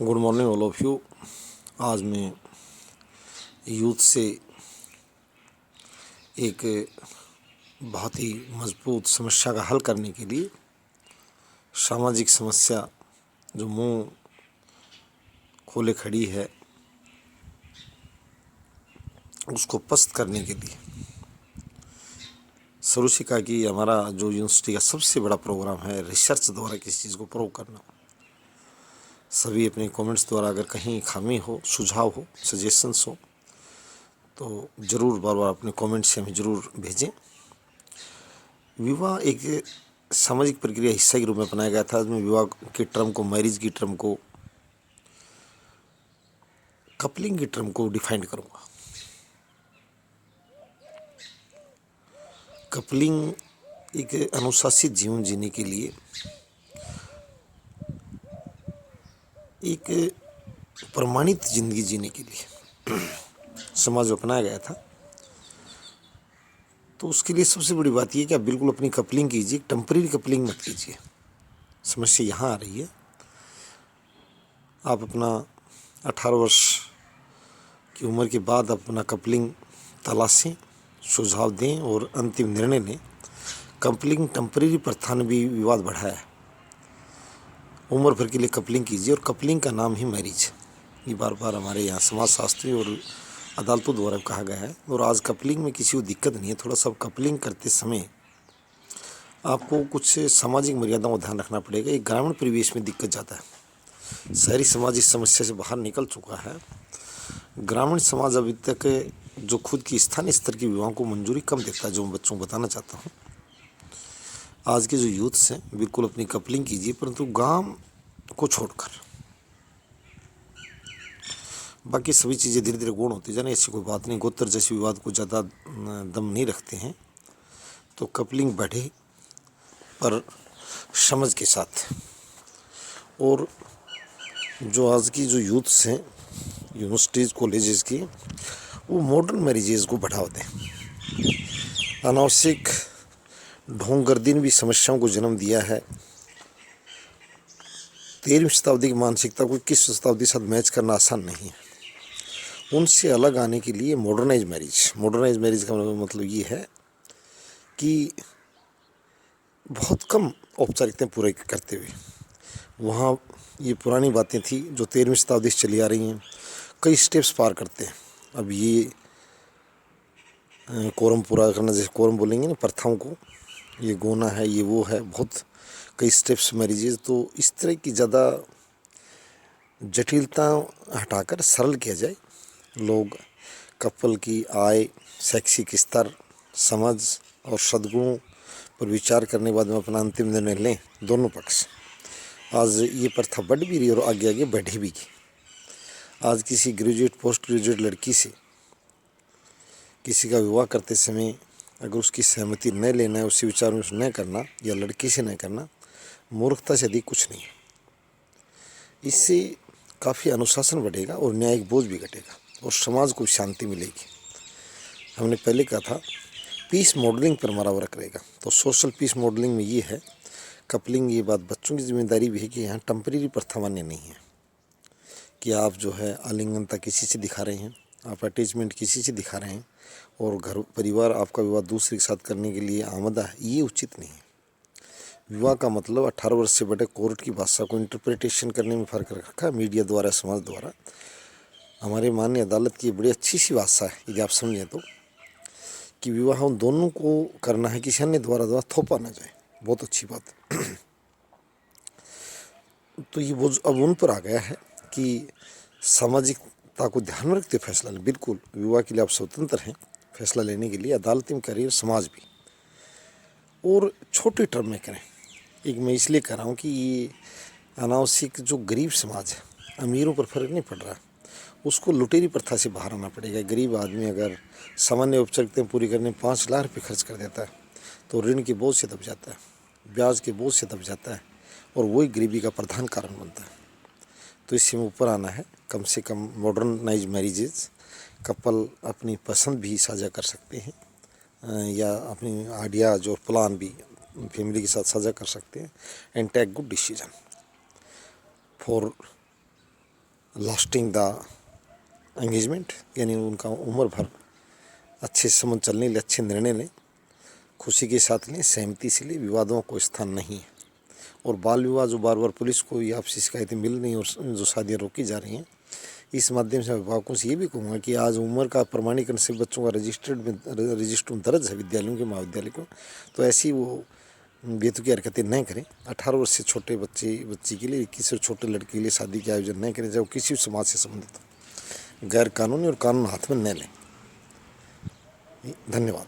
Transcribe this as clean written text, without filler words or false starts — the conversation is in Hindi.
Good morning all of you. आज मैं यूथ से एक बहुत ही मजबूत समस्या का हल करने के लिए सामाजिक समस्या जो मुंह खोले खड़ी है उसको पस्त करने के लिए शुरू से कहा कि हमारा जो यूनिवर्सिटी का सबसे बड़ा प्रोग्राम है रिसर्च द्वारा किसी चीज़ को प्रूव करना। सभी अपने कमेंट्स द्वारा अगर कहीं खामी हो, सुझाव हो, सजेशंस हो तो ज़रूर बार बार अपने कमेंट से हमें ज़रूर भेजें। विवाह एक सामाजिक प्रक्रिया हिस्सा के रूप में अपनाया गया था। मैं विवाह के टर्म को, मैरिज की टर्म को, कपलिंग की टर्म को डिफाइन करूँगा। कपलिंग एक अनुशासित जीवन जीने के लिए एक प्रमाणित जिंदगी जीने के लिए समाज में अपनाया गया था। तो उसके लिए सबसे बड़ी बात यह कि आप बिल्कुल अपनी कपलिंग कीजिए, टेम्परेरी कपलिंग मत कीजिए। समस्या यहाँ आ रही है, आप अपना 18 वर्ष की उम्र के बाद अपना कपलिंग तलाशें, सुझाव दें और अंतिम निर्णय लें। कपलिंग टेम्परेरी प्रथा ने भी विवाद बढ़ाया है। उम्र भर के लिए कपलिंग कीजिए और कपलिंग का नाम ही मैरिज, ये बार बार हमारे यहाँ समाजशास्त्री और अदालतों द्वारा कहा गया है। और आज कपलिंग में किसी को दिक्कत नहीं है। थोड़ा सा कपलिंग करते समय आपको कुछ सामाजिक मर्यादाओं का ध्यान रखना पड़ेगा। एक ग्रामीण परिवेश में दिक्कत ज़्यादा है। शहरी समाज इस समस्या से बाहर निकल चुका है। ग्रामीण समाज अभी तक जो खुद की स्थानीय स्तर की विवाहों को मंजूरी कम देता है। जो मैं बच्चों को बताना चाहता हूँ, आज के जो यूथ्स हैं बिल्कुल अपनी कपलिंग कीजिए, परंतु गांव को छोड़कर बाकी सभी चीज़ें धीरे धीरे गुण होती जाने, ऐसी कोई बात नहीं। गोत्र जैसे विवाद को ज़्यादा दम नहीं रखते हैं। तो कपलिंग बढ़े पर समझ के साथ। और जो आज की जो यूथ्स हैं यूनिवर्सिटीज़ कॉलेजेस की, वो मॉडर्न मैरिजेस को बढ़ावा दें। अनावश्यक ढोंगगर्दी ने भी समस्याओं को जन्म दिया है। 13वीं शताब्दी की मानसिकता को 21वीं शताब्दी के साथ मैच करना आसान नहीं है। उनसे अलग आने के लिए मॉडर्नाइज मैरिज का मतलब ये है कि बहुत कम औपचारिकताएं पूरे करते हुए, वहाँ ये पुरानी बातें थी जो 13वीं शताब्दी से चली आ रही हैं, कई स्टेप्स पार करते हैं। अब ये कोरम पूरा करना, जैसे कोरम बोलेंगे ना प्रथाओं को, ये गोना है, ये वो है, बहुत कई स्टेप्स मैरिजेज। तो इस तरह की ज़्यादा जटिलता हटाकर सरल किया जाए। लोग कपल की आय, शैक्षिक स्तर, समझ और सद्गुणों पर विचार करने के बाद में अपना अंतिम निर्णय लें, दोनों पक्ष। आज ये प्रथा बढ़ भी रही और आगे आगे बढ़ी भी। आज किसी ग्रेजुएट, पोस्ट ग्रेजुएट लड़की से किसी का विवाह करते समय अगर उसकी सहमति न लेना है, उससे विचार विमर्श न करना या लड़की से न करना, मूर्खता से अधिक कुछ नहीं है। इससे काफ़ी अनुशासन बढ़ेगा और न्यायिक बोझ भी घटेगा और समाज को शांति मिलेगी। हमने पहले कहा था पीस मॉडलिंग पर हमारा वर्क रहेगा। तो सोशल पीस मॉडलिंग में ये है कपलिंग। ये बात बच्चों की जिम्मेदारी भी है कि यहाँ टेम्परेरी प्रथा मान्य नहीं है कि आप जो है आलिंगनता किसी से दिखा रहे हैं, आप अटैचमेंट किसी से दिखा रहे हैं और घर परिवार आपका विवाह दूसरे के साथ करने के लिए आमदा है, ये उचित नहीं है। विवाह का मतलब 18 वर्ष से बड़े कोर्ट की भाषा को इंटरप्रिटेशन करने में फ़र्क रखा है मीडिया द्वारा, समाज द्वारा। हमारे माननीय अदालत की बड़ी अच्छी सी भाषा है यदि आप समझें तो, कि विवाह उन दोनों को करना है, किसी अन्य द्वारा थोपा ना जाए। बहुत अच्छी बात। तो ये वो अब उन पर आ गया है कि सामाजिकता को ध्यान में रखते फैसला लें। बिल्कुल विवाह के लिए आप स्वतंत्र हैं फैसला लेने के लिए, अदालत में करिए, समाज भी। और छोटे टर्म में करें। एक मैं इसलिए कह रहा हूँ कि ये अनावश्यक जो गरीब समाज है, अमीरों पर फर्क नहीं पड़ रहा, उसको लुटेरी प्रथा से बाहर आना पड़ेगा। गरीब आदमी अगर सामान्य औपचारिकताएं पूरी करने में 5 लाख रुपये खर्च कर देता है तो ऋण के बोझ से दब जाता है, ब्याज के बोझ से दब जाता है और वही गरीबी का प्रधान कारण बनता है। तो इससे में ऊपर आना है। कम से कम मॉडर्नाइज मैरिजेज, कपल अपनी पसंद भी साझा कर सकते हैं या अपनी आइडिया जो प्लान भी फैमिली के साथ साझा कर सकते हैं। And take good decision for lasting the engagement, यानी उनका उम्र भर अच्छे संबंध चलने लिए अच्छे निर्णय लें, खुशी के साथ लें, सहमति से लें, विवादों को स्थान नहीं है। और बाल विवाह जो बार बार पुलिस को ये आपसी शिकायतें मिल रही हैं और जो शादियाँ रोकी जा रही हैं, इस माध्यम से अभिभावकों से ये भी कहूँगा कि आज उम्र का प्रमाणीकरण से बच्चों का रजिस्टर में दर्ज है विद्यालयों के, महाविद्यालय को, तो ऐसी वो बेतुकी हरकतें न करें। 18 वर्ष से छोटे बच्ची के लिए, 21 से छोटे लड़के के लिए शादी के आयोजन न करें, चाहे वो किसी समाज से संबंधित हो। गैर कानूनी और कानून हाथ में न लें। धन्यवाद।